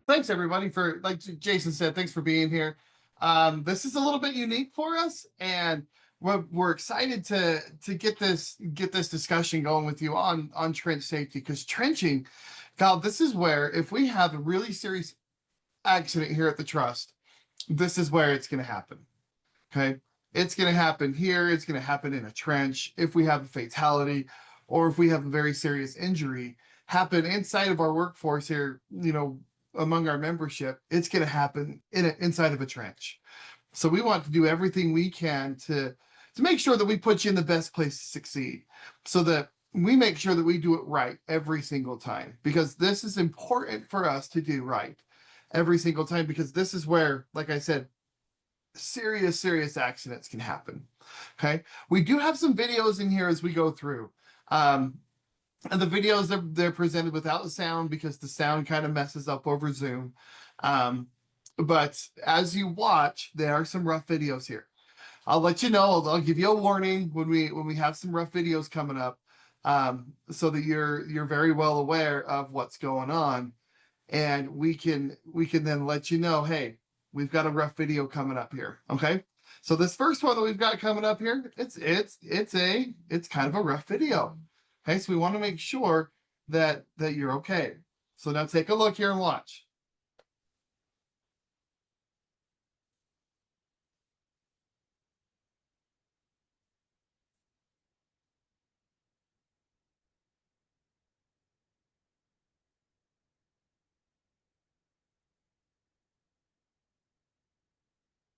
Thanks everybody for, like Jason said, thanks for being here. This is a little bit unique for us, and we're excited to get this discussion going with you on trench safety, because trenching, God, this is where if we have a really serious accident here at the trust, this is where it's going to happen. Okay, it's going to happen here. It's going to happen in a trench if we have a fatality, or if we have a very serious injury happen inside of our workforce here. Among our membership, it's going to happen inside of a trench. So we want to do everything we can to make sure that we put you in the best place to succeed, so that we make sure that we do it right every single time, because this is important for us to do right every single time, because this is where, like I said, serious accidents can happen. Okay, we do have some videos in here as we go through. And the videos, they're presented without the sound, because the sound kind of messes up over Zoom. But as you watch, there are some rough videos here. I'll let you know. I'll give you a warning when we have some rough videos coming up, so that you're very well aware of what's going on, and we can then let you know, hey, we've got a rough video coming up here. Okay, so this first one that we've got coming up here, it's kind of a rough video. Okay, so we want to make sure that you're okay. So now take a look here and watch.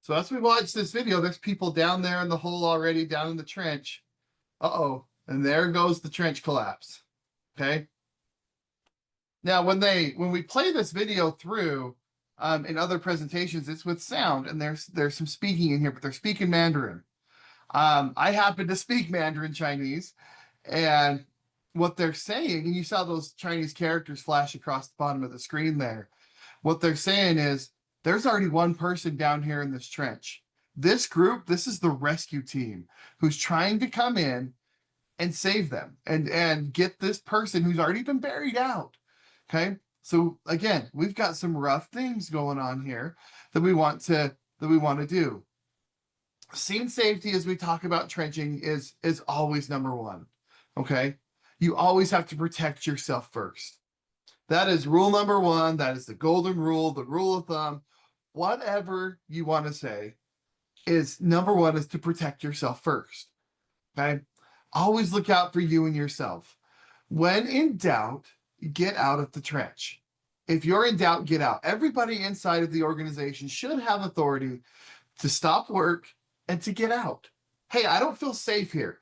So as we watch this video, there's people down there in the hole already, down in the trench. Uh-oh. And there goes the trench collapse. Okay. Now, when we play this video through, in other presentations, it's with sound, and there's some speaking in here, but they're speaking Mandarin. I happen to speak Mandarin Chinese, and what they're saying, and you saw those Chinese characters flash across the bottom of the screen there. What they're saying is, there's already one person down here in this trench. This group, this is the rescue team who's trying to come in and save them and get this person who's already been buried out. Okay. So again, we've got some rough things going on here that we want to do. Scene safety, as we talk about trenching, is always number one. Okay. You always have to protect yourself first. That is rule number one. That is the golden rule, the rule of thumb, whatever you want to say. Is number one is to protect yourself first. Okay. Always look out for you and yourself. When in doubt, get out of the trench. If you're in doubt, get out. Everybody inside of the organization should have authority to stop work and to get out. Hey, I don't feel safe here.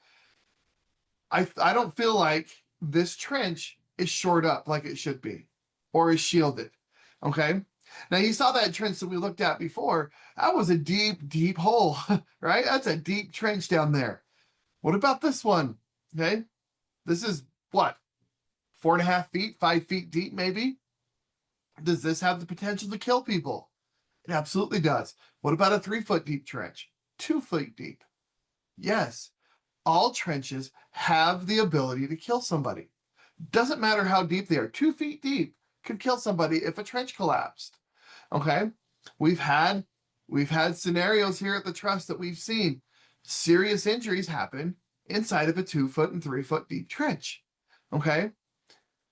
I don't feel like this trench is shored up like it should be, or is shielded. Okay. Now you saw that trench that we looked at before. That was a deep hole, right? That's a deep trench down there. What about this one? Okay. This is what, 4.5 feet, 5 feet deep, maybe? Does this have the potential to kill people? It absolutely does. What about a 3-foot deep trench? 2 feet deep? Yes. All trenches have the ability to kill somebody. Doesn't matter how deep they are. 2 feet deep could kill somebody if a trench collapsed. Okay. We've had scenarios here at the trust that we've seen serious injuries happen inside of a 2-foot and 3-foot deep trench. Okay.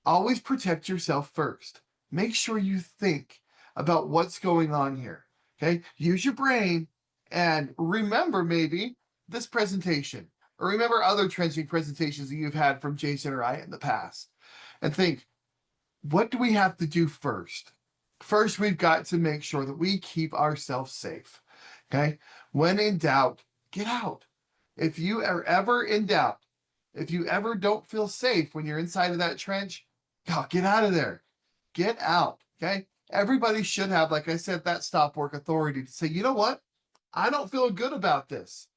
Always protect yourself first. Make sure you think about what's going on here. Okay. Use your brain and remember maybe this presentation, or remember other trenching presentations that you've had from Jason or I in the past, and think, what do we have to do first? First, we've got to make sure that we keep ourselves safe. Okay. When in doubt, get out. If you are ever in doubt, if you ever don't feel safe when you're inside of that trench, get out of there. Get out. Okay. Everybody should have, like I said, that stop work authority to say, you know what? I don't feel good about this.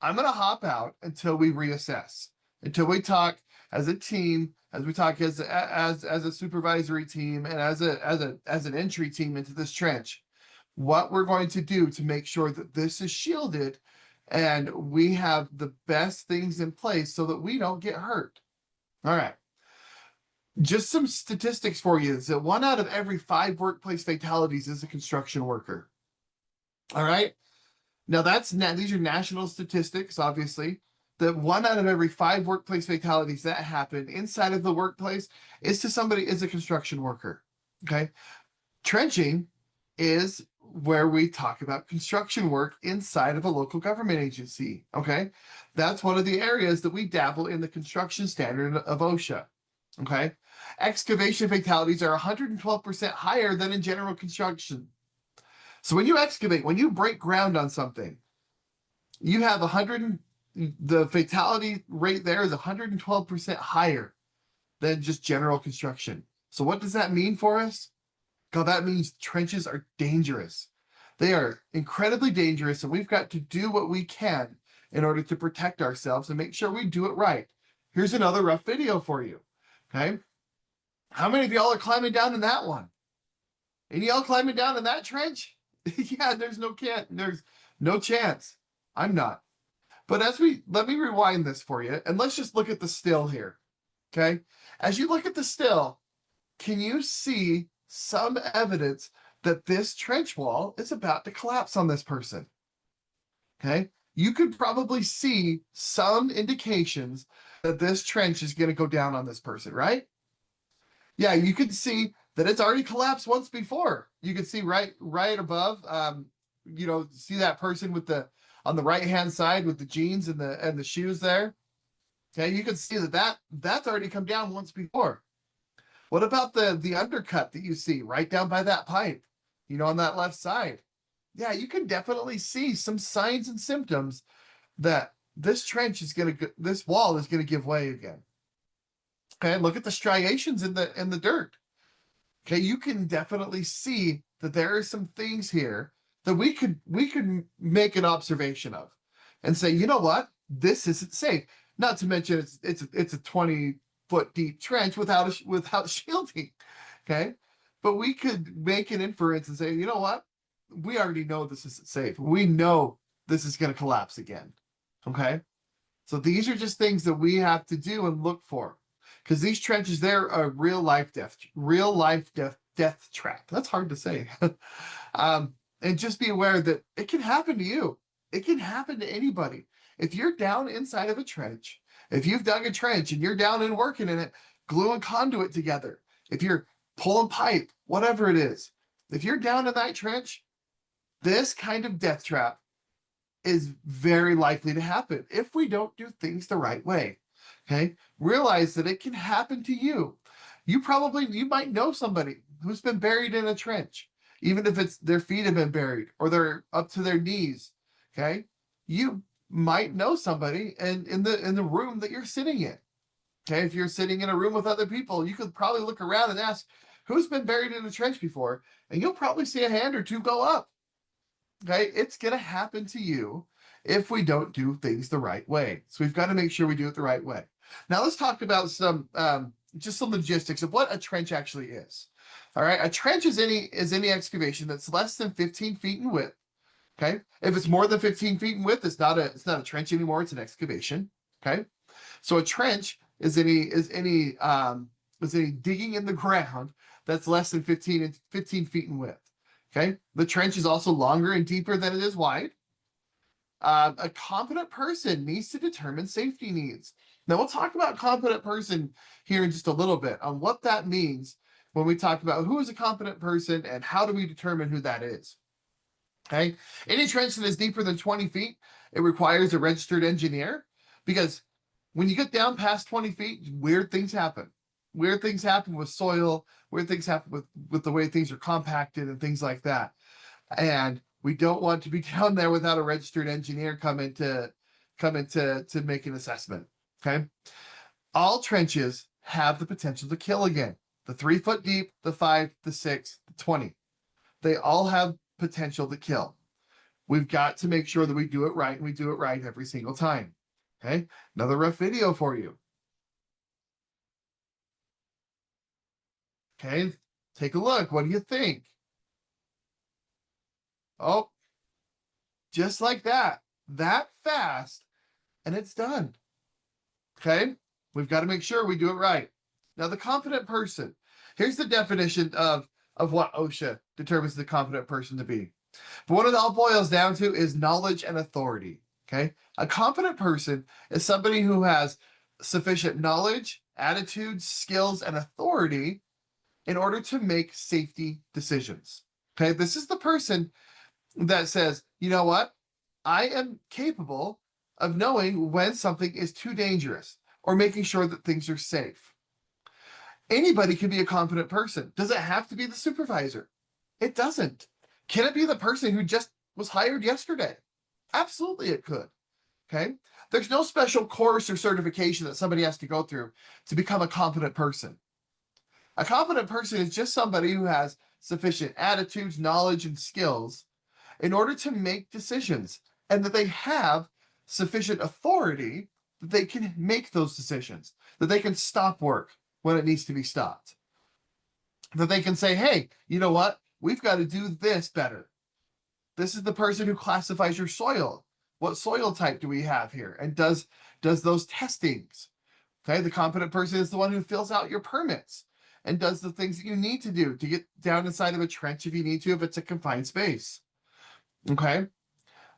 I'm going to hop out until we reassess, until we talk as a team, as we talk as a supervisory team, and as an entry team into this trench, what we're going to do to make sure that this is shielded and we have the best things in place so that we don't get hurt. All right. Just some statistics for you is that 1 out of every 5 workplace fatalities is a construction worker. All right. Now these are national statistics, obviously. That 1 out of every 5 workplace fatalities that happen inside of the workplace is a construction worker. Okay. Trenching is where we talk about construction work inside of a local government agency. Okay. That's one of the areas that we dabble in the construction standard of OSHA. Okay. Excavation fatalities are 112% higher than in general construction. So when you excavate, when you break ground on something, you have the fatality rate there is 112% higher than just general construction. So what does that mean for us? God, that means trenches are dangerous. They are incredibly dangerous, and we've got to do what we can in order to protect ourselves and make sure we do it right. Here's another rough video for you. Okay. How many of y'all are climbing down in that one? Any y'all climbing down in that trench? Yeah, there's no chance. I'm not. But let me rewind this for you, and let's just look at the still here. Okay. As you look at the still, can you see some evidence that this trench wall is about to collapse on this person? Okay. You could probably see some indications that this trench is going to go down on this person, right? Yeah, you could see that it's already collapsed once before. You can see right above, see that person on the right hand side with the jeans and the shoes there. Okay, you can see that's already come down once before. What about the undercut that you see right down by that pipe, on that left side? Yeah, you can definitely see some signs and symptoms that this wall is gonna give way again. Okay, look at the striations in the dirt. Okay, you can definitely see that there are some things here that we could make an observation of and say, you know what, this isn't safe. Not to mention it's a 20-foot deep trench without shielding. Okay, but we could make an inference and say, you know what, we already know this isn't safe. We know this is going to collapse again. Okay, so these are just things that we have to do and look for, because these trenches, they're a real life death trap. That's hard to say. And just be aware that it can happen to you. It can happen to anybody. If you're down inside of a trench, if you've dug a trench and you're down and working in it, gluing conduit together, if you're pulling pipe, whatever it is, if you're down in that trench, this kind of death trap is very likely to happen if we don't do things the right way. Okay. Realize that it can happen to you. You might know somebody who's been buried in a trench, even if it's their feet have been buried or they're up to their knees. Okay. You might know somebody in the room that you're sitting in. Okay. If you're sitting in a room with other people, you could probably look around and ask, who's been buried in a trench before? And you'll probably see a hand or two go up. Okay. It's going to happen to you if we don't do things the right way. So we've got to make sure we do it the right way. Now let's talk about some logistics of what a trench actually is. All right, a trench is any excavation that's less than 15 feet in width. Okay, if it's more than 15 feet in width, it's not a trench anymore. It's an excavation. Okay, so a trench is any digging in the ground that's less than 15 feet in width. Okay, the trench is also longer and deeper than it is wide. A competent person needs to determine safety needs. Now we'll talk about competent person here in just a little bit on what that means when we talk about who is a competent person and how do we determine who that is. Okay, any trench that is deeper than 20 feet, it requires a registered engineer, because when you get down past 20 feet, weird things happen. Weird things happen with soil, weird things happen with the way things are compacted and things like that. And we don't want to be down there without a registered engineer come in to make an assessment. Okay. All trenches have the potential to kill again. The 3 foot deep, the 5, the 6, the 20. They all have potential to kill. We've got to make sure that we do it right, and we do it right every single time. Okay. Another rough video for you. Okay. Take a look. What do you think? Oh, just like that fast, and it's done. Okay. We've got to make sure we do it right. Now, the competent person, here's the definition of what OSHA determines the competent person to be. But what it all boils down to is knowledge and authority. Okay. A competent person is somebody who has sufficient knowledge, attitude, skills, and authority in order to make safety decisions. Okay. This is the person that says, you know what? I am capable of knowing when something is too dangerous or making sure that things are safe. Anybody can be a competent person. Does it have to be the supervisor? It doesn't. Can it be the person who just was hired yesterday? Absolutely, it could. Okay. There's no special course or certification that somebody has to go through to become a competent person. A competent person is just somebody who has sufficient attitudes, knowledge, and skills in order to make decisions, and that they have sufficient authority that they can make those decisions, that they can stop work when it needs to be stopped, that they can say, hey, you know what? We've got to do this better. This is the person who classifies your soil. What soil type do we have here? And does those testings. Okay, the competent person is the one who fills out your permits and does the things that you need to do to get down inside of a trench if you need to, if it's a confined space. Okay,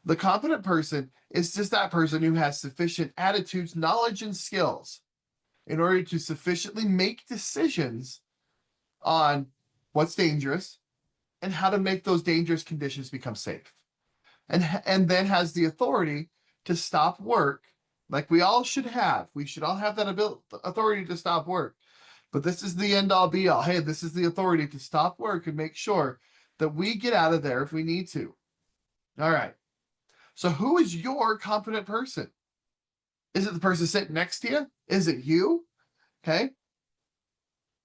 the competent person is just that person who has sufficient attitudes, knowledge, and skills in order to sufficiently make decisions on what's dangerous and how to make those dangerous conditions become safe. And then has the authority to stop work, like we all should have. We should all have that authority to stop work. But this is the end all be all. Hey, this is the authority to stop work and make sure that we get out of there if we need to. All right. So who is your competent person? Is it the person sitting next to you? Is it you? Okay.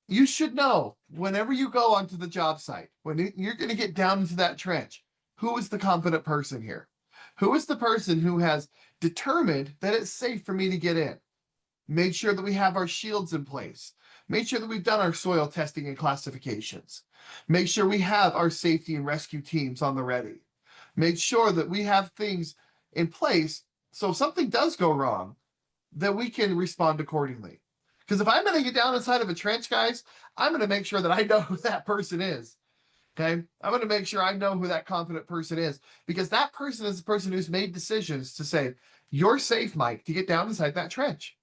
You should know whenever you go onto the job site, when you're going to get down into that trench, who is the competent person here? Who is the person who has determined that it's safe for me to get in? Made sure that we have our shields in place. Made sure that we've done our soil testing and classifications. Make sure we have our safety and rescue teams on the ready. Make sure that we have things in place so if something does go wrong, that we can respond accordingly. Because if I'm going to get down inside of a trench, guys, I'm going to make sure that I know who that person is. Okay. I'm going to make sure I know who that competent person is, because that person is the person who's made decisions to say, you're safe, Mike, to get down inside that trench.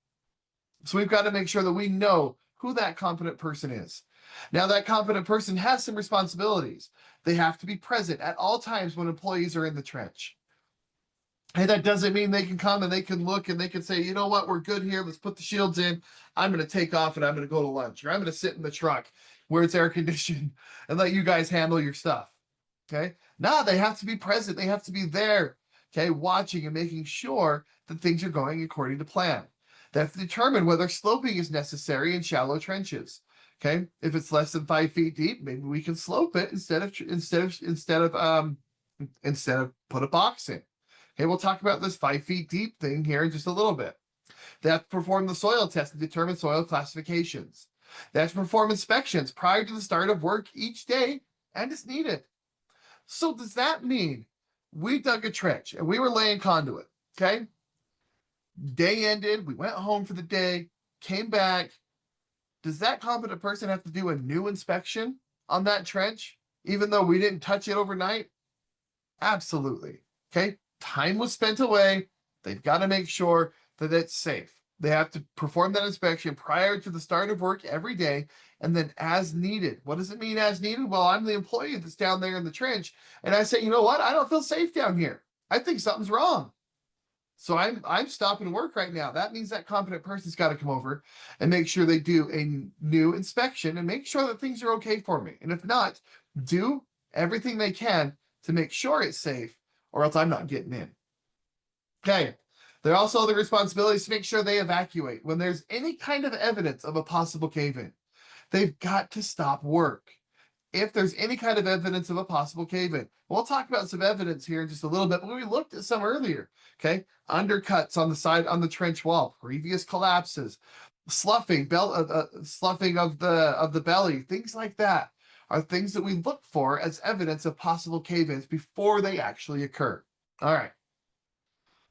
So we've got to make sure that we know who that competent person is. Now, that competent person has some responsibilities. They have to be present at all times when employees are in the trench. Hey, that doesn't mean they can come and they can look and they can say, you know what, we're good here. Let's put the shields in. I'm going to take off and I'm going to go to lunch, or I'm going to sit in the truck where it's air conditioned and let you guys handle your stuff. Okay. No, they have to be present. They have to be there. Okay. Watching and making sure that things are going according to plan. They have to determine whether sloping is necessary in shallow trenches. Okay. If it's less than 5 feet deep, maybe we can slope it instead of put a box in. Okay, we'll talk about this 5 feet deep thing here in just a little bit. They have to perform the soil test and determine soil classifications. They have to perform inspections prior to the start of work each day and as needed. So does that mean we dug a trench and we were laying conduit? Okay. Day ended, we went home for the day, came back. Does that competent person have to do a new inspection on that trench, even though we didn't touch it overnight? Absolutely. Okay. Time was spent away. They've got to make sure that it's safe. They have to perform that inspection prior to the start of work every day, and then as needed. What does it mean as needed? Well, I'm the employee that's down there in the trench, and I say, you know what? I don't feel safe down here. I think something's wrong. So I'm stopping work right now. That means that competent person's got to come over and make sure they do a new inspection and make sure that things are okay for me. And if not, do everything they can to make sure it's safe, or else I'm not getting in. Okay. They're also the responsibilities to make sure they evacuate when there's any kind of evidence of a possible cave-in. They've got to stop work if there's any kind of evidence of a possible cave-in. We'll talk about some evidence here in just a little bit, but we looked at some earlier. Okay. Undercuts on the side, on the trench wall, previous collapses, sloughing of the belly, things like that are things that we look for as evidence of possible cave-ins before they actually occur. All right,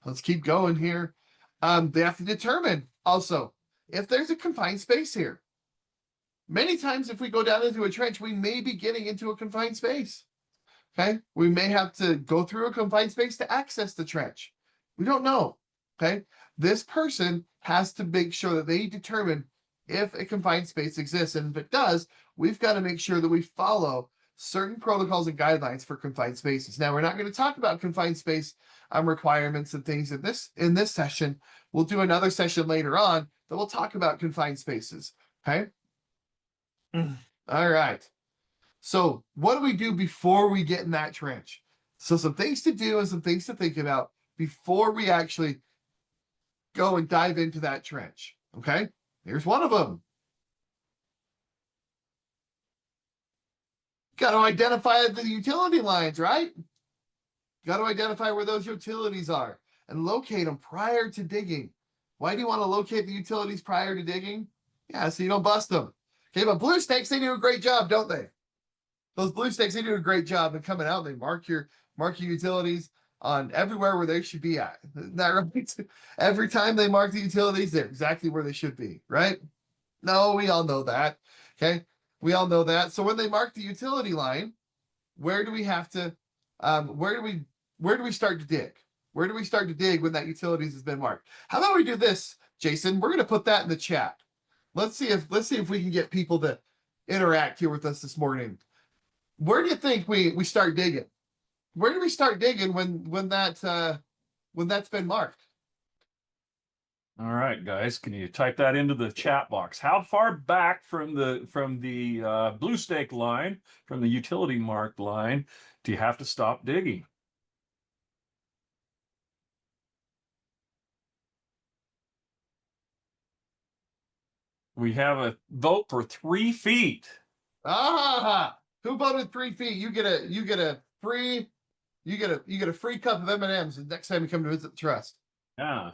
let's keep going here. They have to determine also if there's a confined space here. many times if we go down into a trench, we may be getting into a confined space. Okay. We may have to go through a confined space to access the trench. We don't know. Okay. This person has to make sure that they determine if a confined space exists. And if it does, we've got to make sure that we follow certain protocols and guidelines for confined spaces. Now, we're not going to talk about confined space requirements and things in this session. We'll do another session later on that we'll talk about confined spaces. Okay. All right. So what do we do before we get in that trench? So some things to do and some things to think about before we actually go and dive into that trench. Okay. Here's one of them. Got to identify the utility lines, right? Got to identify where those utilities are and locate them prior to digging. Why do you want to locate the utilities prior to digging? Yeah, so you don't bust them. Okay, but blue stakes, they do a great job, don't they? Those blue stakes, they do a great job of coming out. They mark your utilities on everywhere where they should be at. Isn't that right? Every time they mark the utilities, they're exactly where they should be, right? No, we all know that. Okay. We all know that. So when they mark the utility line, where do we have to where do we start to dig? Where do we start to dig when that utilities has been marked? How about we do this, Jason? We're gonna put that in the chat. Let's see if we can get people to interact here with us this morning. Where do you think we start digging? Where do we start digging when that's been marked? All right, guys, can you type that into the chat box? How far back from the blue stake line, from the utility marked line, do you have to stop digging? We have a vote for 3 feet. Ah, who voted 3 feet? You get a free cup of M&Ms the next time you come to visit the trust. Yeah.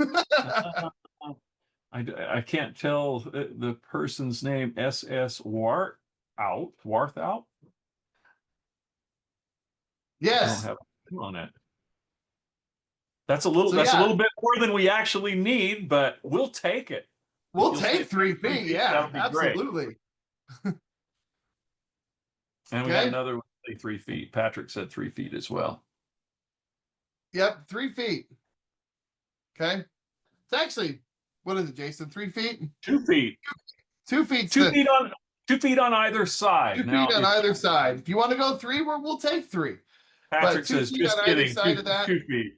I can't tell the person's name. SS Warthout. Yes. I don't have a on it. That's a little. So, that's a little bit more than we actually need, but we'll take it. We'll take 3 feet. Yeah, absolutely. And we got another 3 feet. Patrick said 3 feet as well. Yep, 3 feet. Okay. It's actually, what is it, Jason? 3 feet? 2 feet. 2 feet. 2 feet on 2 feet on either side. 2 feet on either side. If you want to go 3, we'll take 3. Patrick says just kidding. 2 feet.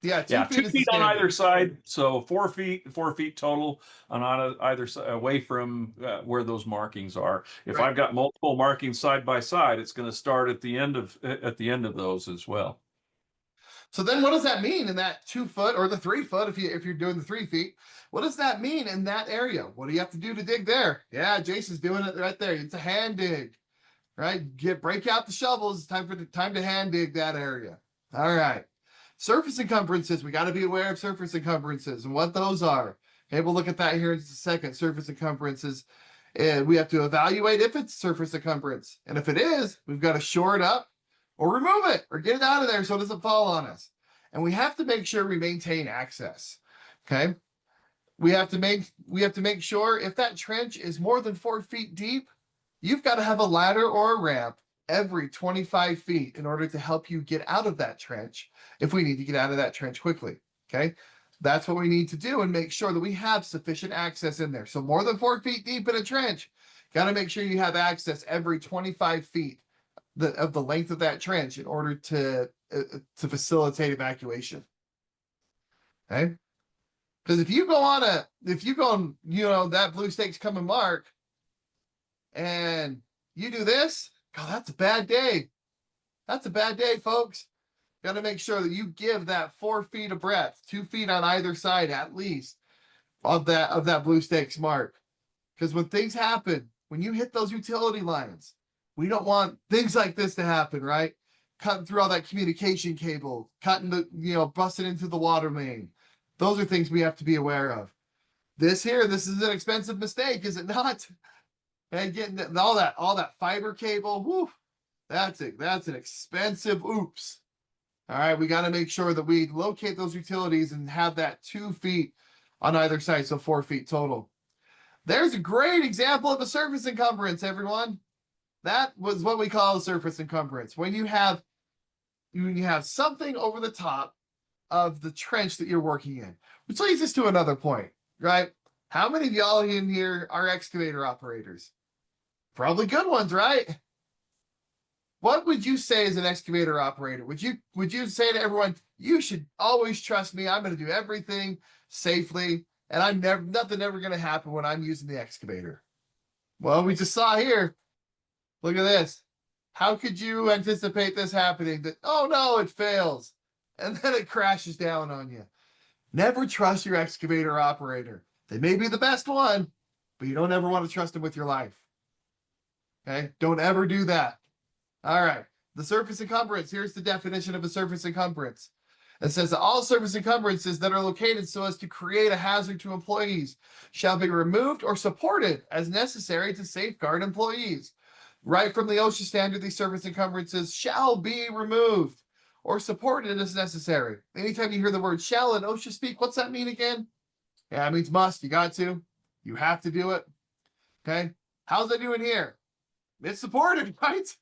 Yeah, 2 feet on either side. So 4 feet total on either side, away from where those markings are. If I've got multiple markings side by side, it's going to start at the end of those as well. So then what does that mean in that 2 foot or the 3 foot if you're doing the 3 feet? What does that mean in that area? What do you have to do to dig there? Yeah, Jason's doing it right there. It's a hand dig. Right? Break out the shovels. It's time to hand dig that area. All right. Surface encumbrances. We got to be aware of surface encumbrances and what those are. Okay, we'll look at that here in just a second. Surface encumbrances. And we have to evaluate if it's surface encumbrance. And if it is, we've got to shore it up or remove it or get it out of there so it doesn't fall on us. And we have to make sure we maintain access. Okay. We have to make sure if that trench is more than 4 feet deep, you've got to have a ladder or a ramp every 25 feet in order to help you get out of that trench if we need to get out of that trench quickly. Okay. That's what we need to do and make sure that we have sufficient access in there. So more than 4 feet deep in a trench, got to make sure you have access every 25 feet of the length of that trench in order to facilitate evacuation. Okay. Because if you go on, that blue stakes come and mark and you do this, God, that's a bad day. That's a bad day, folks. Got to make sure that you give that 4 feet of breadth, 2 feet on either side at least of that blue stakes mark. Because when things happen, when you hit those utility lines, we don't want things like this to happen, right? Cutting through all that communication cable, busting into the water main. Those are things we have to be aware of. This is an expensive mistake, is it not? And getting all that fiber cable, whoo, that's an expensive oops. All right, we got to make sure that we locate those utilities and have that 2 feet on either side, so 4 feet total. There's a great example of a surface encumbrance, everyone. That was what we call a surface encumbrance. When you have something over the top of the trench that you're working in, which leads us to another point, right? How many of y'all in here are excavator operators? Probably good ones, right? What would you say as an excavator operator? Would you say to everyone, you should always trust me, I'm going to do everything safely, and nothing ever going to happen when I'm using the excavator? Well, we just saw here. Look at this. How could you anticipate this happening? That, oh no, it fails. And then it crashes down on you. Never trust your excavator operator. They may be the best one, but you don't ever want to trust them with your life. Okay? Don't ever do that. All right. The surface encumbrance. Here's the definition of a surface encumbrance. It says that all surface encumbrances that are located so as to create a hazard to employees shall be removed or supported as necessary to safeguard employees. Right from the OSHA standard, these surface encumbrances shall be removed or supported as necessary. Anytime you hear the word shall in OSHA speak, what's that mean again? Yeah, it means must. You got to. You have to do it. Okay. How's it doing here? It's supported, right?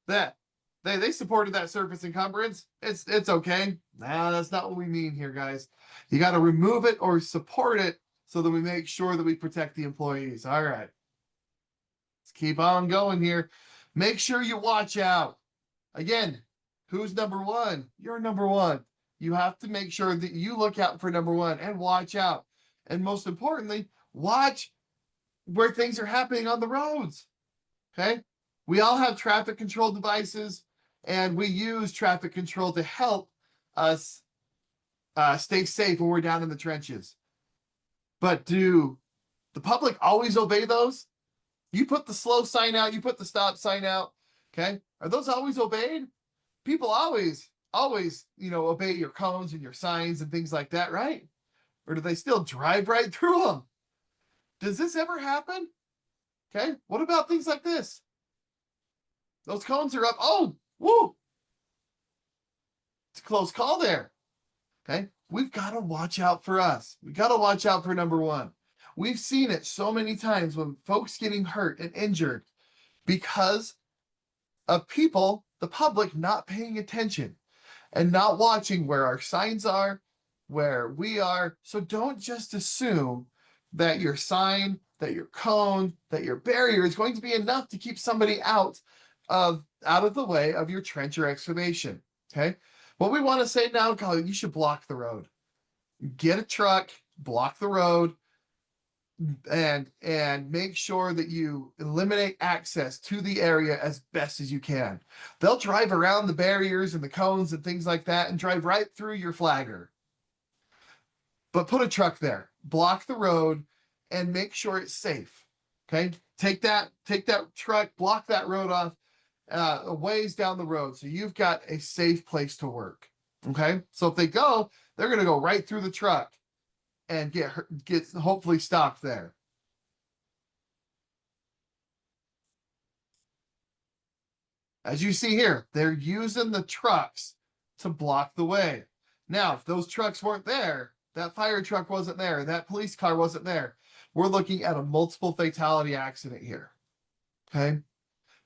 That they supported that surface encumbrance. It's okay. Nah, that's not what we mean here, guys. You got to remove it or support it so that we make sure that we protect the employees. All right. Let's keep on going here. Make sure you watch out. Again, who's number one? You're number one. You have to make sure that you look out for number one and watch out. And most importantly, watch where things are happening on the roads. Okay? We all have traffic control devices, and we use traffic control to help us stay safe when we're down in the trenches. But do the public always obey those? You put the slow sign out, you put the stop sign out, okay? Are those always obeyed? People always, obey your cones and your signs and things like that, right? Or do they still drive right through them? Does this ever happen? Okay, what about things like this? Those cones are up. Oh, woo! It's a close call there. Okay, we've got to watch out for us. We got to watch out for number one. We've seen it so many times when folks getting hurt and injured because of people, the public, not paying attention and not watching where our signs are, where we are. So don't just assume that your sign, that your cone, that your barrier is going to be enough to keep somebody out of the way of your trench or excavation. Okay. What we want to say now, Colin, you should block the road. Get a truck, block the road, and make sure that you eliminate access to the area as best as you can. They'll drive around the barriers and the cones and things like that and drive right through your flagger. But put a truck there, block the road, and make sure it's safe. Okay, take that truck, block that road off a ways down the road, so you've got a safe place to work. Okay, so if they go, they're going to go right through the truck and get hopefully stopped there. As you see here, they're using the trucks to block the way. Now, if those trucks weren't there, that fire truck wasn't there, that police car wasn't there, we're looking at a multiple fatality accident here. Okay,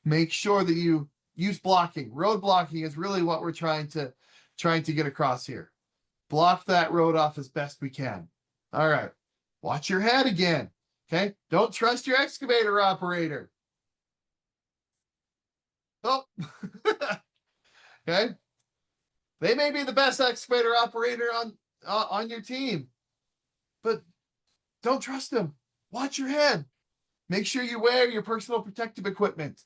make sure that you use blocking. Road blocking is really what we're trying to get across here. Block that road off as best we can. All right. Watch your head again. Okay. Don't trust your excavator operator. Oh. Okay. They may be the best excavator operator on your team, but don't trust them. Watch your head. Make sure you wear your personal protective equipment.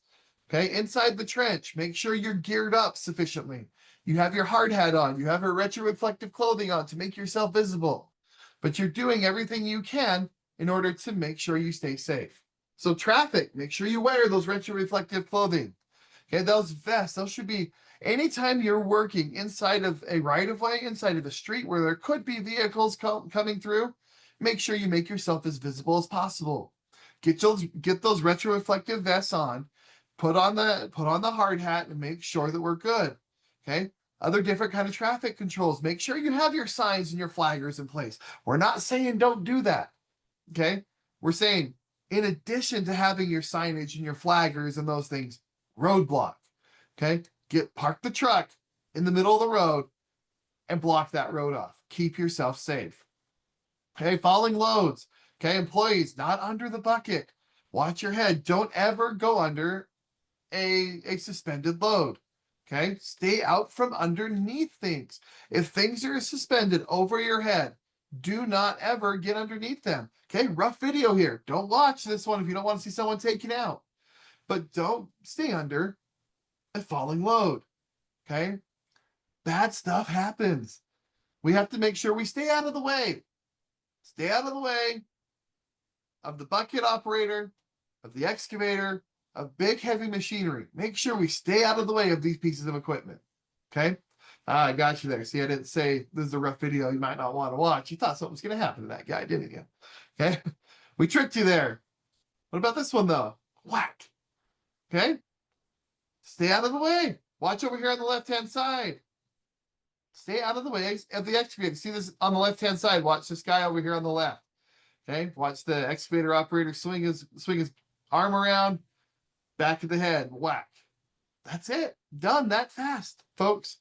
Okay. Inside the trench, make sure you're geared up sufficiently. You have your hard hat on. You have your retroreflective clothing on to make yourself visible. But you're doing everything you can in order to make sure you stay safe. So traffic, make sure you wear those retroreflective clothing. Okay, those vests, those should be, anytime you're working inside of a right-of-way, inside of a street where there could be vehicles coming through, make sure you make yourself as visible as possible. Get those retroreflective vests on, put on the hard hat, and make sure that we're good. Okay. Other different kind of traffic controls. Make sure you have your signs and your flaggers in place. We're not saying don't do that. Okay. we're saying, in addition to having your signage and your flaggers and those things, roadblock. Okay. Park the truck in the middle of the road and block that road off. Keep yourself safe. Okay. Falling loads. Okay. Employees not under the bucket. Watch your head. Don't ever go under a suspended load. Okay. Stay out from underneath things. If things are suspended over your head, do not ever get underneath them. Okay. Rough video here. Don't watch this one if you don't want to see someone taken out. But don't stay under a falling load. Okay. Bad stuff happens. We have to make sure we stay out of the way. Stay out of the way of the bucket operator, of the excavator, of big heavy machinery. Make sure we stay out of the way of these pieces of equipment. Okay. I got you there. See, I didn't say this is a rough video you might not want to watch. You thought something was going to happen to that guy, didn't you? Okay. We tricked you there. What about this one though? Whack. Okay. Stay out of the way. Watch over here on the left-hand side. Stay out of the way of the excavator. See this on the left-hand side. Watch this guy over here on the left. Okay. Watch the excavator operator swing his arm around, back of the head, whack. That's it. Done that fast, folks.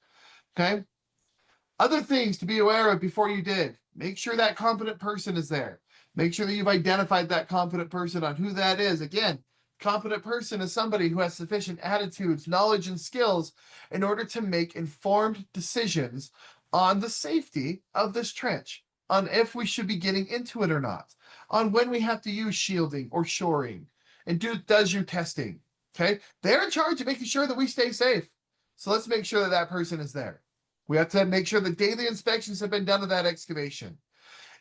Okay. Other things to be aware of before you dig. Make sure that competent person is there. Make sure that you've identified that competent person on who that is. Again, competent person is somebody who has sufficient attitudes, knowledge, and skills in order to make informed decisions on the safety of this trench, on if we should be getting into it or not, on when we have to use shielding or shoring, and does your testing. Okay. They're in charge of making sure that we stay safe. So let's make sure that that person is there. We have to make sure that daily inspections have been done of that excavation.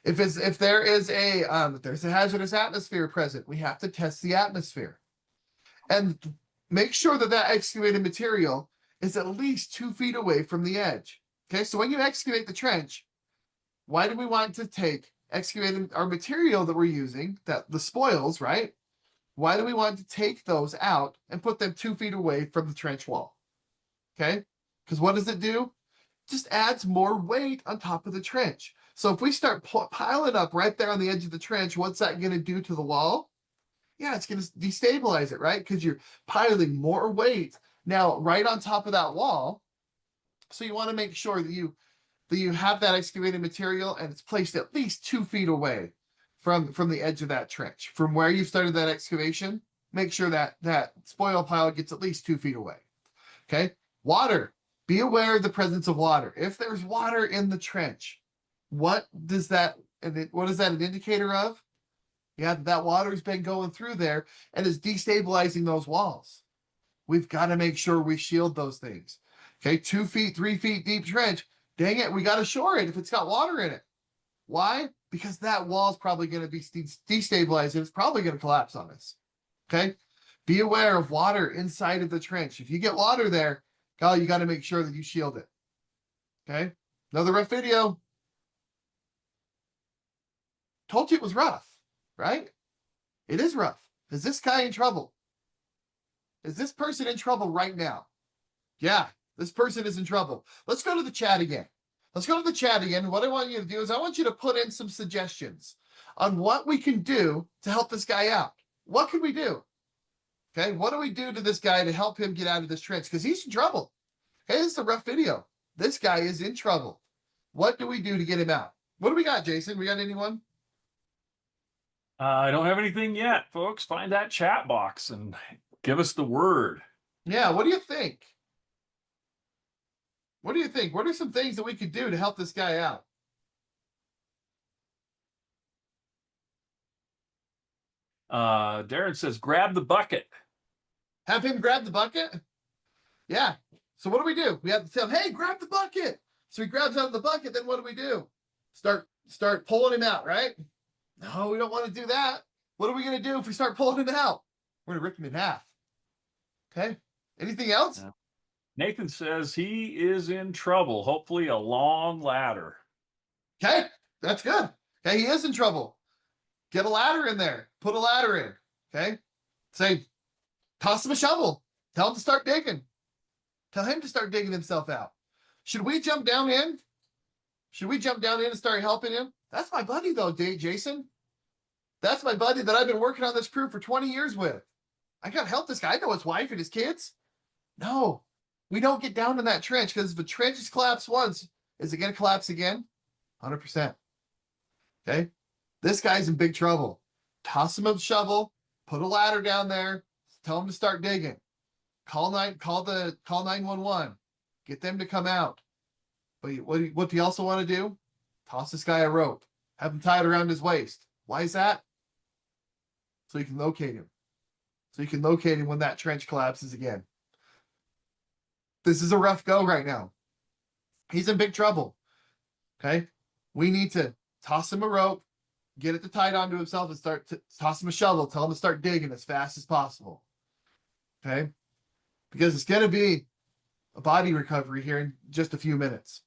If there's a hazardous atmosphere present, we have to test the atmosphere and make sure that that excavated material is at least 2 feet away from the edge. Okay. So when you excavate the trench, why do we want to excavate our material that we're using, that the spoils, right? Why do we want to take those out and put them 2 feet away from the trench wall? Okay. Because what does it do? It just adds more weight on top of the trench. So if we start piling up right there on the edge of the trench, what's that going to do to the wall? Yeah, it's going to destabilize it, right? Because you're piling more weight now right on top of that wall. So you want to make sure that you have that excavated material and it's placed at least 2 feet away from the edge of that trench. From where you started that excavation, make sure that that spoil pile gets at least 2 feet away. Okay. Water. Be aware of the presence of water. If there's water in the trench, what is that an indicator of? Yeah, that water's been going through there and is destabilizing those walls. We've got to make sure we shield those things. Okay, 2 feet, 3 feet deep trench. Dang it, we got to shore it if it's got water in it. Why? Because that wall is probably going to be destabilized and it's probably going to collapse on us. Okay, be aware of water inside of the trench. If you get water there, you got to make sure that you shield it. Okay, another rough video. Told you it was rough, right? It is rough. Is this guy in trouble? Is this person in trouble right now? Yeah, this person is in trouble. Let's go to the chat again. What I want you to do is I want you to put in some suggestions on what we can do to help this guy out. What can we do? Okay, what do we do to this guy to help him get out of this trench? Because he's in trouble. Okay, this is a rough video. This guy is in trouble. What do we do to get him out? What do we got, Jason? We got anyone? I don't have anything yet, folks. Find that chat box and give us the word. Yeah, what do you think? What do you think? What are some things that we could do to help this guy out? Darren says, grab the bucket. Have him grab the bucket? Yeah. So what do? We have to tell him, hey, grab the bucket. So he grabs out of the bucket. Then what do? Start pulling him out, right? No, we don't want to do that. What are we going to do if we start pulling him out? We're going to rip him in half. Okay. Anything else? Yeah. Nathan says he is in trouble. Hopefully a long ladder. Okay. That's good. Okay. He is in trouble. Get a ladder in there. Put a ladder in. Okay. Say, toss him a shovel. Tell him to start digging. Tell him to start digging himself out. Should we jump down in? Should we jump down in and start helping him? That's my buddy though, Jason. That's my buddy that I've been working on this crew for 20 years with. I gotta help this guy. I know his wife and his kids. No, we don't get down in that trench because if the trench has collapsed once, is it gonna collapse again? 100%. Okay. This guy's in big trouble. Toss him a shovel, put a ladder down there, tell him to start digging. Call 911. Get them to come out. But what do you also want to do? Toss this guy a rope. Have him tied around his waist. Why is that? So you can locate him. So you can locate him when that trench collapses again. This is a rough go right now. He's in big trouble. Okay. We need to toss him a rope, get it tied onto himself, and start to toss him a shovel. Tell him to start digging as fast as possible. Okay. Because it's going to be a body recovery here in just a few minutes.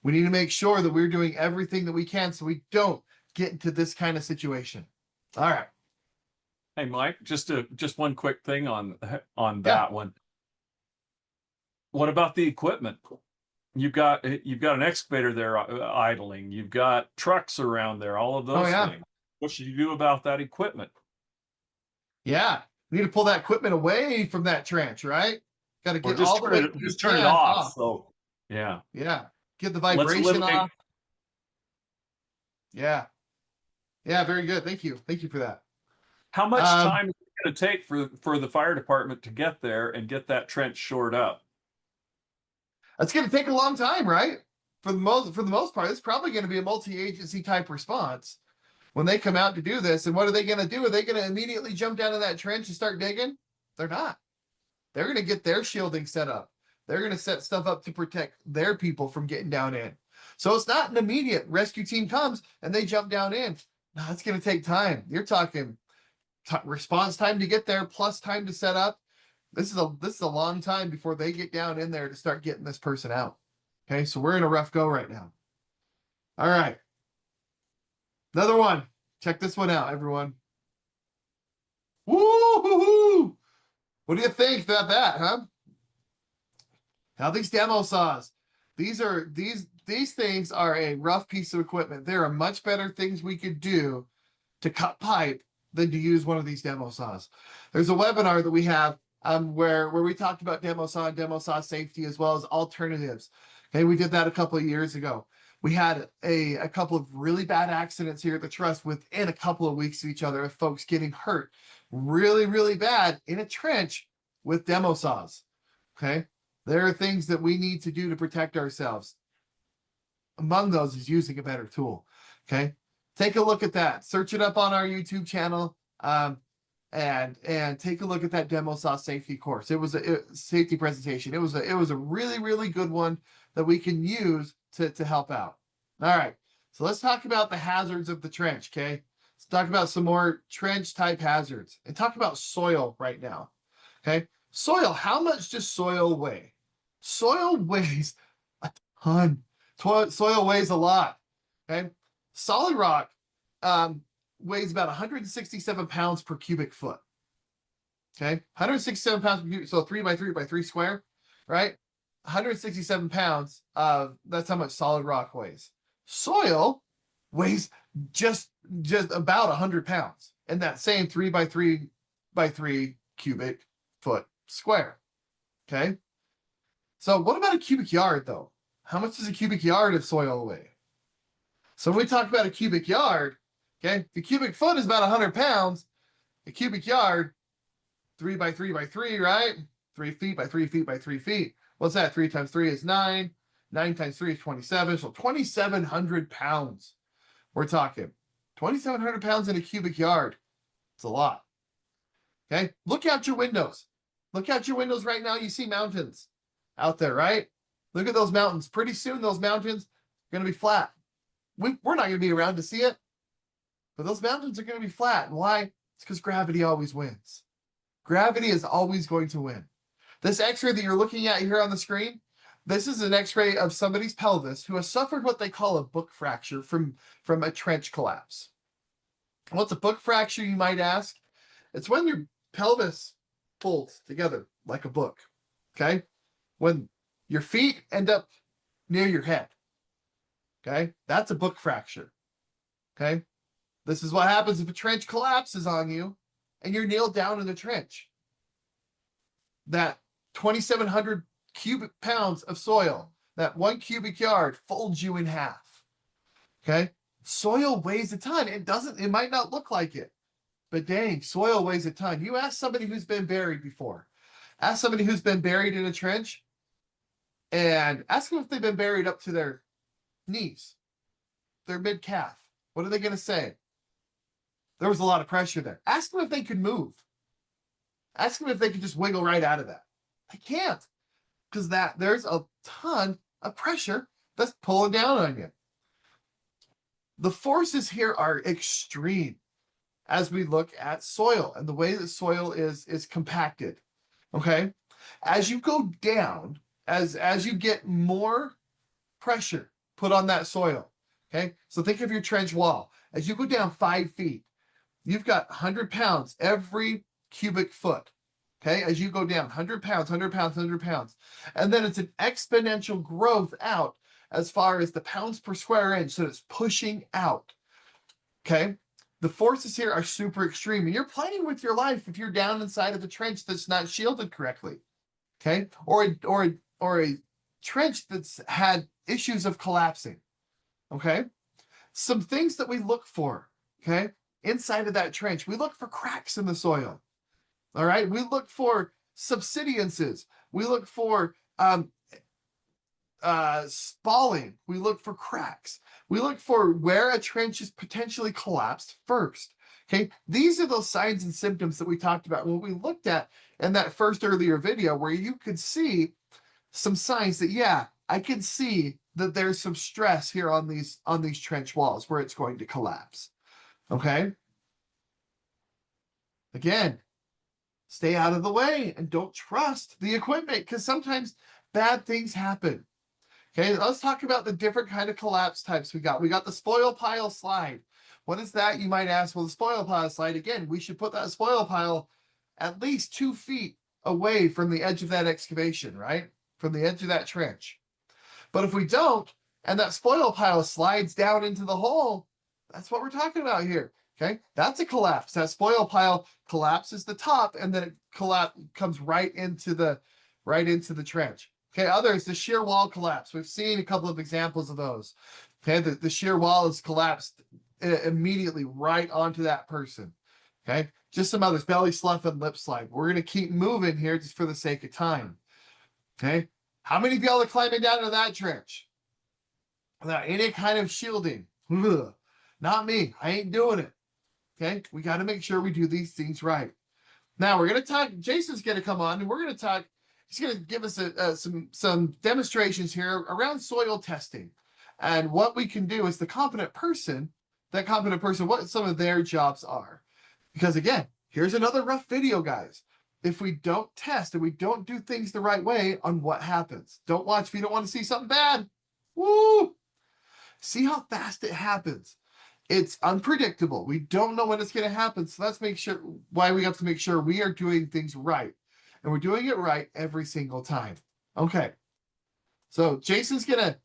We need to make sure that we're doing everything that we can so we don't get into this kind of situation. All right. Hey, Mike, just one quick thing on that one. What about the equipment? You've got an excavator there idling. You've got trucks around there. All of those things. What should you do about that equipment? Yeah, we need to pull that equipment away from that trench, right? Got to get all the way. Just turn it off. So yeah, get the vibration off. Yeah, very good. Thank you for that. How much time is it going to take for the fire department to get there and get that trench shored up? That's going to take a long time, right? For the most part, it's probably going to be a multi-agency type response when they come out to do this. And what are they going to do? Are they going to immediately jump down in that trench and start digging? They're not. They're going to get their shielding set up. They're going to set stuff up to protect their people from getting down in. So it's not an immediate rescue team comes and they jump down in. No, it's going to take time. You're talking response time to get there plus time to set up. This is a long time before they get down in there to start getting this person out. Okay, so we're in a rough go right now. All right. Another one. Check this one out, everyone. Woo-hoo-hoo! What do you think about that, huh? Now these demo saws, these things are a rough piece of equipment. There are much better things we could do to cut pipe than to use one of these demo saws. There's a webinar that we have where we talked about demo saw safety as well as alternatives. Okay, we did that a couple of years ago. We had a couple of really bad accidents here at the Trust within a couple of weeks of each other of folks getting hurt really, really bad in a trench with demo saws. Okay, there are things that we need to do to protect ourselves. Among those is using a better tool. Okay, take a look at that. Search it up on our YouTube channel. And take a look at that demo saw safety course. It was a safety presentation. It was a really, really good one that we can use to help out. All right. So let's talk about the hazards of the trench. Okay. Let's talk about some more trench type hazards and talk about soil right now. Okay. Soil. How much does soil weigh? Soil weighs a ton. Soil weighs a lot. Okay. Solid rock, weighs about 167 pounds per cubic foot. Okay, 167 pounds per cubic, so 3 by 3 by 3 square, right? 167 pounds of that's how much solid rock weighs. Soil weighs just about 100 pounds in that same 3 by 3 by 3 cubic foot square. Okay, so what about a cubic yard though? How much does a cubic yard of soil weigh? So when we talk about a cubic yard, okay, the cubic foot is about 100 pounds. A cubic yard, 3 by 3 by 3, right? 3 feet by 3 feet by 3 feet. What's that? 3 times 3 is 9. 9 times 3 is 27. So 2,700 pounds. We're talking 2,700 pounds in a cubic yard. It's a lot. Okay, look out your windows. Look out your windows right now. You see mountains out there, right? Look at those mountains. Pretty soon, those mountains are going to be flat. We're not going to be around to see it, but those mountains are going to be flat. And why? It's because gravity always wins. Gravity is always going to win. This x-ray that you're looking at here on the screen, this is an x-ray of somebody's pelvis who has suffered what they call a book fracture from a trench collapse. What's a book fracture, you might ask? It's when your pelvis folds together like a book, okay? When your feet end up near your head. Okay, that's a book fracture. Okay, This is what happens if a trench collapses on you and you're nailed down in the trench. That 2,700 cubic pounds of soil, that 1 cubic yard folds you in half. Okay. Soil weighs a ton. It might not look like it, but dang, soil weighs a ton. You ask somebody who's been buried before, ask somebody who's been buried in a trench, and ask them if they've been buried up to their knees, their mid calf. What are they going to say? There was a lot of pressure there. Ask them if they could move. Ask them if they could just wiggle right out of that. They can't, because there's a ton of pressure that's pulling down on you. The forces here are extreme as we look at soil and the way that soil is compacted. Okay, as you go down, as you get more pressure put on that soil. Okay, so think of your trench wall. As you go down 5 feet, you've got 100 pounds every cubic foot. Okay, as you go down 100 pounds, 100 pounds, 100 pounds. And then it's an exponential growth out as far as the pounds per square inch. So it's pushing out. Okay, the forces here are super extreme. And you're playing with your life if you're down inside of a trench that's not shielded correctly. Okay, or a trench that's had issues of collapsing. Okay, some things that we look for. Okay, inside of that trench, we look for cracks in the soil. All right, we look for subsidences. We look for spalling. We look for cracks. We look for where a trench is potentially collapsed first. Okay, these are those signs and symptoms that we talked about when we looked at in that first earlier video, where you could see some signs that, yeah, I can see that there's some stress here on these trench walls where it's going to collapse. Okay, again, stay out of the way and don't trust the equipment, because sometimes bad things happen. Okay, let's talk about the different kind of collapse types we got. We got the spoil pile slide. What is that, you might ask? Well, the spoil pile slide, again, we should put that spoil pile at least 2 feet away from the edge of that excavation, right? From the edge of that trench. But if we don't, and that spoil pile slides down into the hole, that's what we're talking about here. Okay, that's a collapse. That spoil pile collapses the top, and then it comes right into the trench. Okay, others, the shear wall collapse. We've seen a couple of examples of those. Okay, the shear wall is collapsed immediately right onto that person. Okay, just some others, belly slough and lip slide. We're going to keep moving here just for the sake of time. Okay, how many of y'all are climbing down into that trench without any kind of shielding? Ugh. Not me. I ain't doing it. Okay, we got to make sure we do these things right. Now we're going to talk. Jason's going to come on, and we're going to talk. He's going to give us some demonstrations here around soil testing and what we can do as the competent person. That competent person, what some of their jobs are. Because again, here's another rough video, guys. If we don't test and we don't do things the right way on what happens, don't watch if you don't want to see something bad. Woo! See how fast it happens. It's unpredictable. We don't know when it's going to happen. So let's make sure why we have to make sure we are doing things right. And we're doing it right every single time. Okay. So Jason's gonna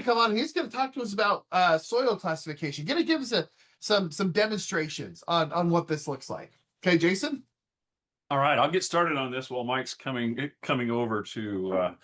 come on and he's gonna talk to us about soil classification. Gonna give us some demonstrations on what this looks like. Okay, Jason? All right, I'll get started on this while Mike's coming over to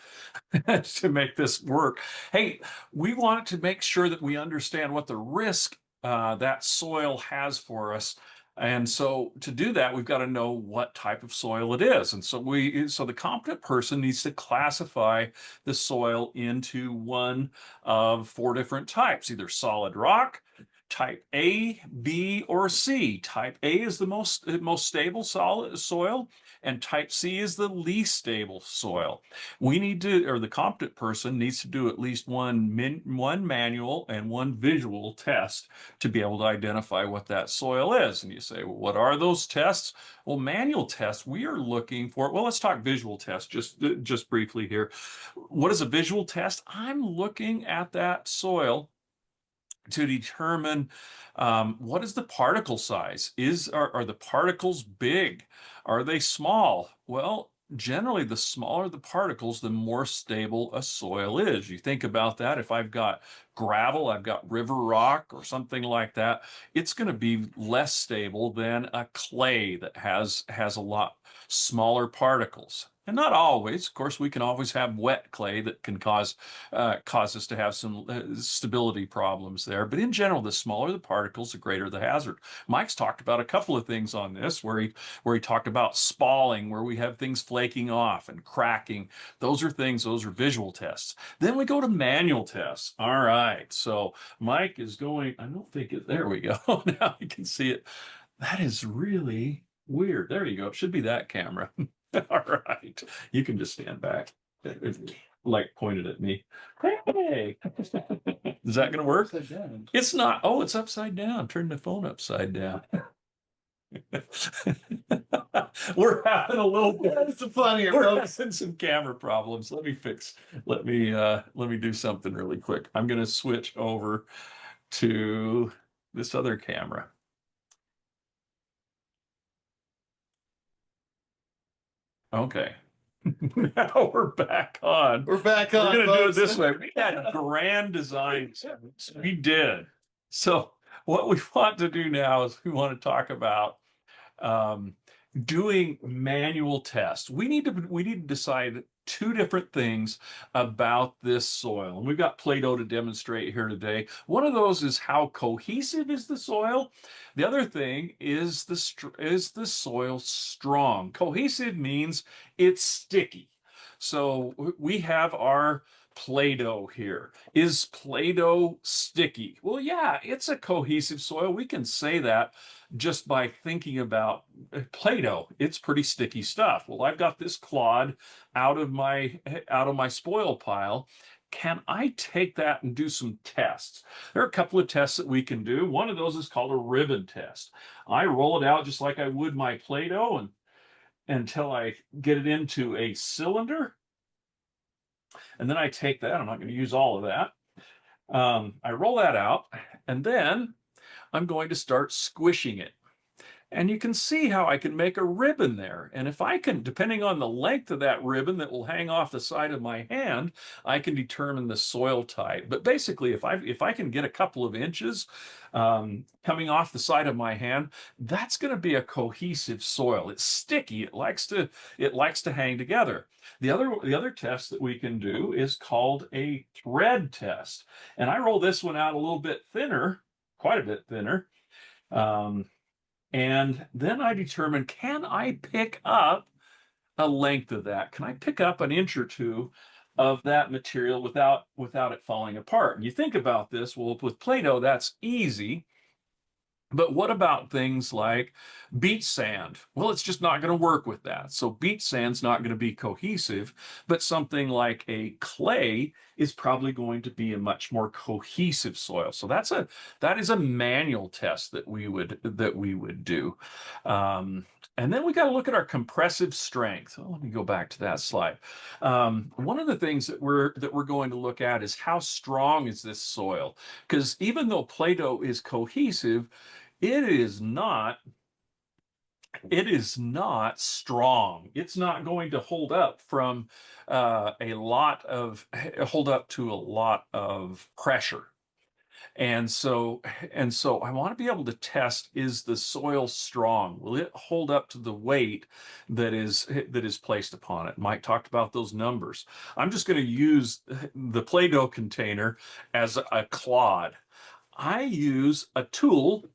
to make this work. Hey, we want to make sure that we understand what the risk that soil has for us. And so to do that, we've got to know what type of soil it is. And so the competent person needs to classify the soil into one of 4 different types, either solid rock, type A, B, or C. Type A is the most stable solid soil, and type C is the least stable soil. We need to, or the competent person needs to do at least one manual and 1 visual test to be able to identify what that soil is. And you say, well, what are those tests? Well, manual tests, we are looking for, well, let's talk visual tests just briefly here. What is a visual test? I'm looking at that soil to determine what is the particle size. Are the particles big? Are they small? Well, generally the smaller the particles, the more stable a soil is. You think about that. If I've got gravel, I've got river rock or something like that, it's going to be less stable than a clay that has a lot smaller particles. And not always. Of course, we can always have wet clay that can cause us to have some stability problems there. But in general, the smaller the particles, the greater the hazard. Mike's talked about a couple of things on this where he talked about spalling, where we have things flaking off and cracking. Those are visual tests. Then we go to manual tests. All right. So Mike is going, I don't think it, there we go. Now you can see it. That is really weird. There you go. It should be that camera. All right. You can just stand back. Like pointed at me. Hey. Is that going to work? It's not. Oh, it's upside down. Turn the phone upside down. We're having a little bit. It's funny. We're having some camera problems. Let me do something really quick. I'm going to switch over to this other camera. Okay. Now we're back on. We're back on. We're going to do it folks. this way. We had grand designs. We did. So what we want to do now is we want to talk about doing manual tests. We need to decide two different things about this soil. And we've got Play-Doh to demonstrate here today. One of those is how cohesive is the soil. The other thing is the soil strong. Cohesive means it's sticky. So we have our Play-Doh here. Is Play-Doh sticky? Well, yeah, it's a cohesive soil. We can say that just by thinking about Play-Doh. It's pretty sticky stuff. Well, I've got this clod out of my spoil pile. Can I take that and do some tests? There are a couple of tests that we can do. One of those is called a ribbon test. I roll it out just like I would my Play-Doh and until I get it into a cylinder. And then I take that, I'm not going to use all of that. I roll that out, and then I'm going to start squishing it. And you can see how I can make a ribbon there. And if I can, depending on the length of that ribbon that will hang off the side of my hand, I can determine the soil type. But basically, if I can get a couple of inches coming off the side of my hand, that's going to be a cohesive soil. It's sticky. It likes to hang together. The other test that we can do is called a thread test. And I roll this one out a little bit thinner, quite a bit thinner. And then I determine, can I pick up a length of that? Can I pick up an inch or two of that material without it falling apart? And you think about this, well, with Play-Doh, that's easy. But what about things like beach sand? Well, it's just not going to work with that. So beach sand's not going to be cohesive, but something like a clay is probably going to be a much more cohesive soil. So that is a manual test that we would do. And then we got to look at our compressive strength. Let me go back to that slide. One of the things that we're going to look at is how strong is this soil? Because even though Play-Doh is cohesive, it is not strong. It's not going to hold up to a lot of pressure. And so I want to be able to test, is the soil strong? Will it hold up to the weight that is placed upon it? Mike talked about those numbers. I'm just going to use the Play-Doh container as a clod. I use a tool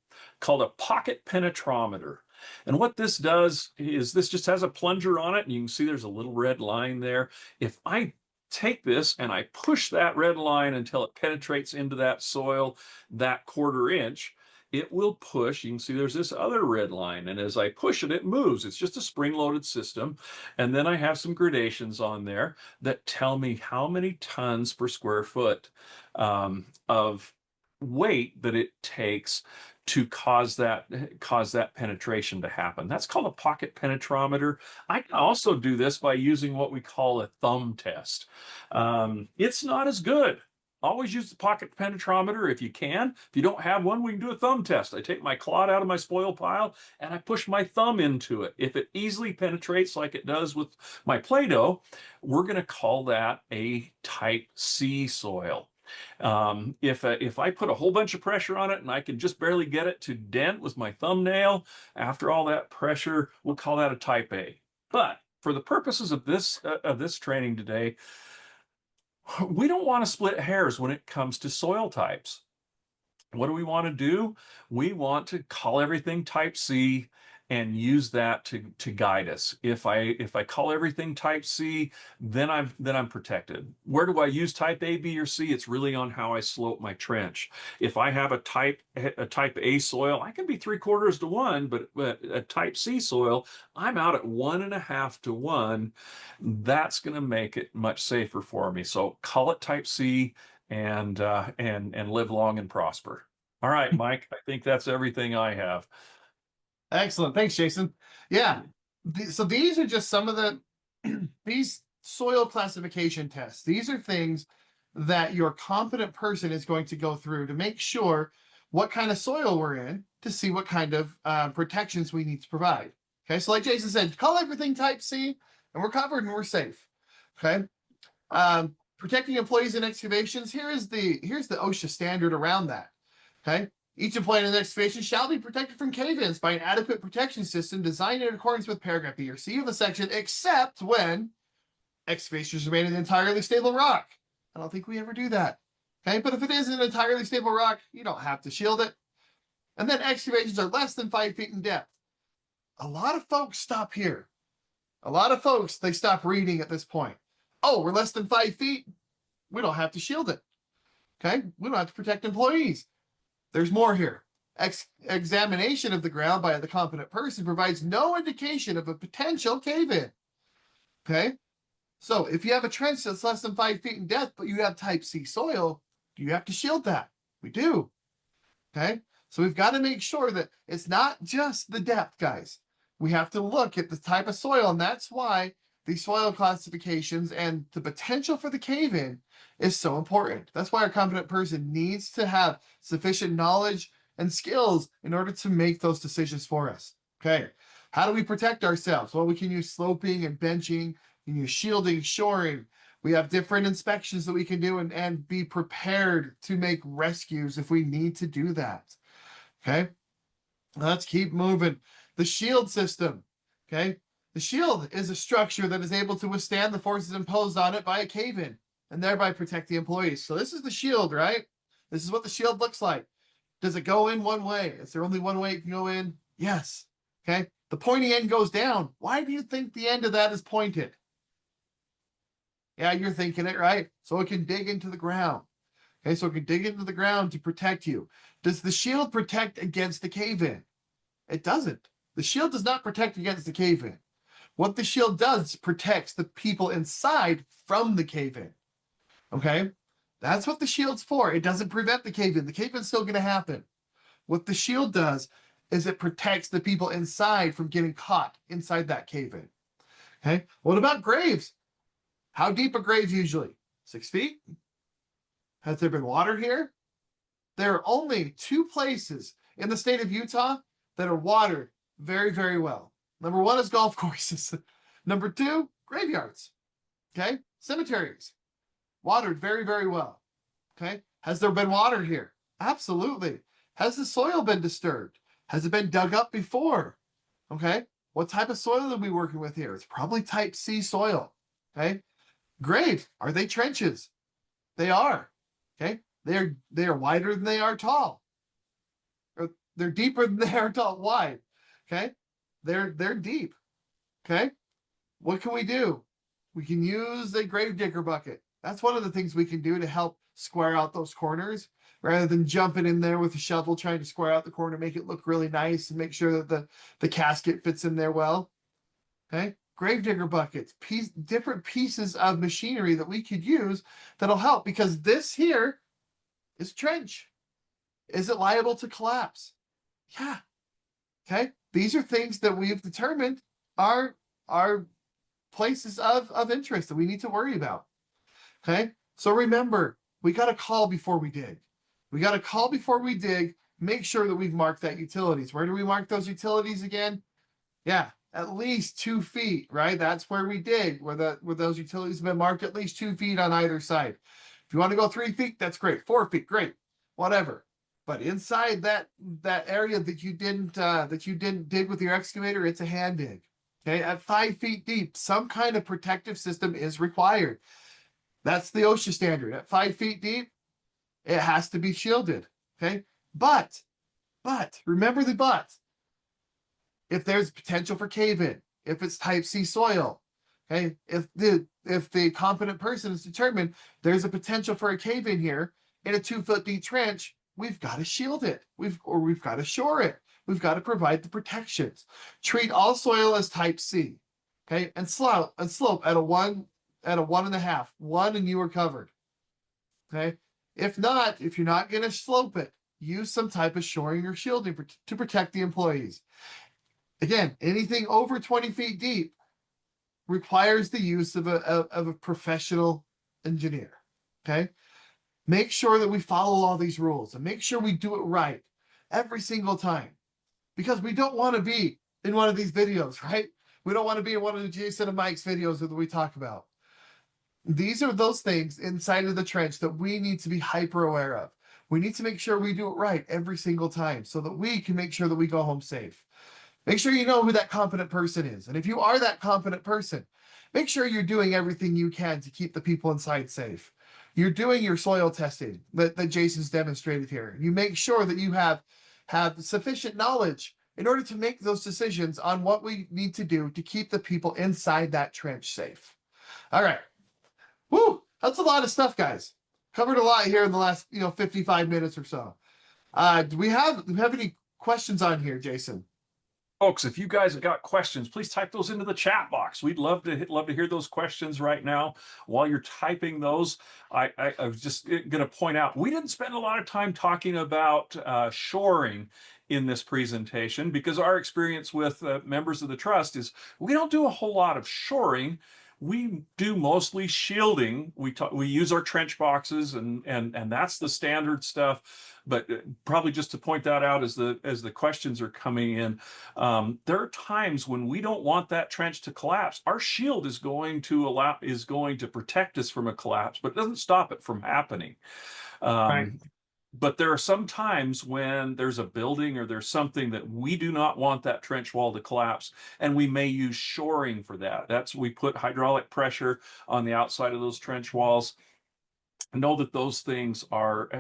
called a pocket penetrometer. And what this does is this just has a plunger on it, and you can see there's a little red line there. If I take this and I push that red line until it penetrates into that soil, that 1/4 inch, it will push. You can see there's this other red line, and as I push it, it moves. It's just a spring-loaded system. And then I have some gradations on there that tell me how many tons per square foot of weight that it takes to cause that penetration to happen. That's called a pocket penetrometer. I can also do this by using what we call a thumb test. It's not as good always use the pocket penetrometer if you can. If you don't have one, we can do a thumb test. I take my clod out of my spoil pile and I push my thumb into it. If it easily penetrates like it does with my Play-Doh, we're going to call that a type C soil. If I put a whole bunch of pressure on it and I can just barely get it to dent with my thumbnail, after all that pressure, we'll call that a type A. But for the purposes of this training today, we don't want to split hairs when it comes to soil types. What do we want to do? We want to call everything type C and use that to guide us. If I call everything type C, then I'm protected. Where do I use type A, B, or C? It's really on how I slope my trench. If I have a type A soil, I can be 3/4 to 1, but a type C soil, I'm out at 1.5 to 1. That's going to make it much safer for me. So call it type C and live long and prosper. All right, Mike, I think that's everything I have. Excellent. Thanks, Jason. Yeah. So these are just some of the these soil classification tests. These are things that your competent person is going to go through to make sure what kind of soil we're in to see what kind of protections we need to provide. Okay. So like Jason said, call everything type C and we're covered and we're safe. Okay. Protecting employees in excavations. Here's the OSHA standard around that. Okay. Each employee in an excavation shall be protected from cave-ins by an adequate protection system designed in accordance with paragraph B or C of the section, except when excavations remain in entirely stable rock. I don't think we ever do that. Okay, but if it is an entirely stable rock, you don't have to shield it. And then excavations are less than 5 feet in depth. A lot of folks stop here. A lot of folks, they stop reading at this point. Oh, we're less than 5 feet. We don't have to shield it. Okay, we don't have to protect employees. There's more here. Examination of the ground by the competent person provides no indication of a potential cave-in. Okay? So if you have a trench that's less than 5 feet in depth, but you have type C soil, do you have to shield that? We do. Okay? So we've got to make sure that it's not just the depth, guys. We have to look at the type of soil, and that's why these soil classifications and the potential for the cave-in is so important. That's why our competent person needs to have sufficient knowledge and skills in order to make those decisions for us. Okay, how do we protect ourselves? Well, we can use sloping and benching, we can use shielding, shoring. We have different inspections that we can do and be prepared to make rescues if we need to do that. Okay, let's keep moving. The shield system. Okay, the shield is a structure that is able to withstand the forces imposed on it by a cave-in and thereby protect the employees. So this is the shield, right? This is what the shield looks like. Does it go in one way? Is there only one way it can go in? Yes. Okay. The pointy end goes down. Why do you think the end of that is pointed? Yeah, you're thinking it, right? So it can dig into the ground. Okay, so it can dig into the ground to protect you. Does the shield protect against the cave-in? It doesn't. The shield does not protect against the cave-in. What the shield does protects the people inside from the cave-in. Okay, that's what the shield's for. It doesn't prevent the cave-in. The cave-in's still going to happen. What the shield does is it protects the people inside from getting caught inside that cave-in. Okay, what about graves? How deep are graves usually? 6 feet? Has there been water here? There are only 2 places in the state of Utah that are watered very, very well. Number 1 is golf courses. Number 2, graveyards. Okay, cemeteries. Watered very, very well. Okay. Has there been water here? Absolutely. Has the soil been disturbed? Has it been dug up before? Okay. What type of soil are we working with here? It's probably type C soil. Okay. Graves. Are they trenches? They are. Okay. They are wider than they are tall. Or they're deeper than they are tall. Wide. Okay. They're deep. Okay. What can we do? We can use a grave digger bucket. That's one of the things we can do to help square out those corners rather than jumping in there with a shovel trying to square out the corner, make it look really nice and make sure that the casket fits in there well. Okay. Gravedigger buckets, different pieces of machinery that we could use that'll help, because this here is trench. Is it liable to collapse? Yeah. Okay. These are things that we've determined are places of interest that we need to worry about. Okay. So remember, we got to call before we dig. We got to call before we dig, make sure that we've marked that utilities. Where do we mark those utilities again? Yeah, at least 2 feet, right? That's where we dig, where those utilities have been marked at least 2 feet on either side. If you want to go 3 feet, that's great. 4 feet, great. Whatever. But inside that area that you didn't dig with your excavator, it's a hand dig. Okay, at 5 feet deep, some kind of protective system is required. That's the OSHA standard. At 5 feet deep, it has to be shielded. Okay, but remember the but. If there's potential for cave-in, if it's type C soil, okay, if the competent person is determined there's a potential for a cave-in here in a 2 foot deep trench, we've got to shield it. We've got to shore it. We've got to provide the protections. Treat all soil as type C, okay, and slope at a 1.5, 1, and you are covered. Okay, if you're not going to slope it, use some type of shoring or shielding to protect the employees. Again, anything over 20 feet deep requires the use of a professional engineer. Okay, make sure that we follow all these rules and make sure we do it right every single time, because we don't want to be in one of these videos, right? We don't want to be in one of the Jason and Mike's videos that we talk about. These are those things inside of the trench that we need to be hyper aware of. We need to make sure we do it right every single time so that we can make sure that we go home safe. Make sure you know who that competent person is. And if you are that competent person, make sure you're doing everything you can to keep the people inside safe. You're doing your soil testing that Jason's demonstrated here. You make sure that you have sufficient knowledge in order to make those decisions on what we need to do to keep the people inside that trench safe. All right. Woo, that's a lot of stuff, guys. Covered a lot here in the last 55 minutes or so. Do we have any questions on here, Jason? Folks, if you guys have got questions, please type those into the chat box. We'd love to hear those questions right now. While you're typing those, I was just going to point out, we didn't spend a lot of time talking about shoring in this presentation, because our experience with members of the trust is we don't do a whole lot of shoring. We do mostly shielding. We use our trench boxes, and that's the standard stuff. But probably just to point that out as the questions are coming in, there are times when we don't want that trench to collapse. Our shield is going to protect us from a collapse, but it doesn't stop it from happening. Right. But there are some times when there's a building or there's something that we do not want that trench wall to collapse, and we may use shoring for that. We put hydraulic pressure on the outside of those trench walls. Know that those things are,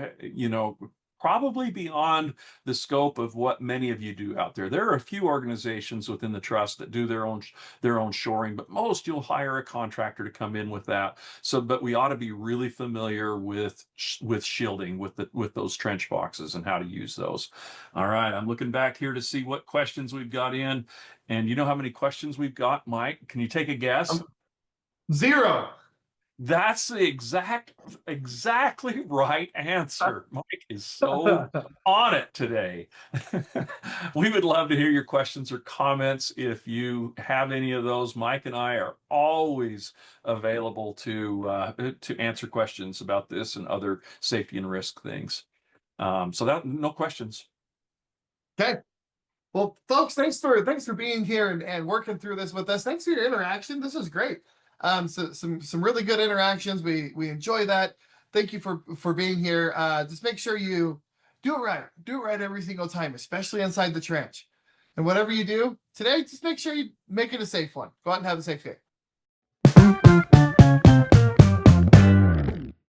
probably beyond the scope of what many of you do out there. There are a few organizations within the trust that do their own shoring, but most you'll hire a contractor to come in with that. But we ought to be really familiar with shielding with those trench boxes and how to use those. All right, I'm looking back here to see what questions we've got in, and you know how many questions we've got, Mike? Can you take a guess? 0. That's the exactly right answer. Mike is so on it today. We would love to hear your questions or comments. If you have any of those, Mike and I are always available to answer questions about this and other safety and risk things. No questions. Okay. Well, folks, thanks for being here and working through this with us. Thanks for your interaction. This was great. So some really good interactions. We enjoy that. Thank you for being here. Just make sure you do it right. Do it right every single time, especially inside the trench. And whatever you do today, just make sure you make it a safe one. Go out and have a safe day.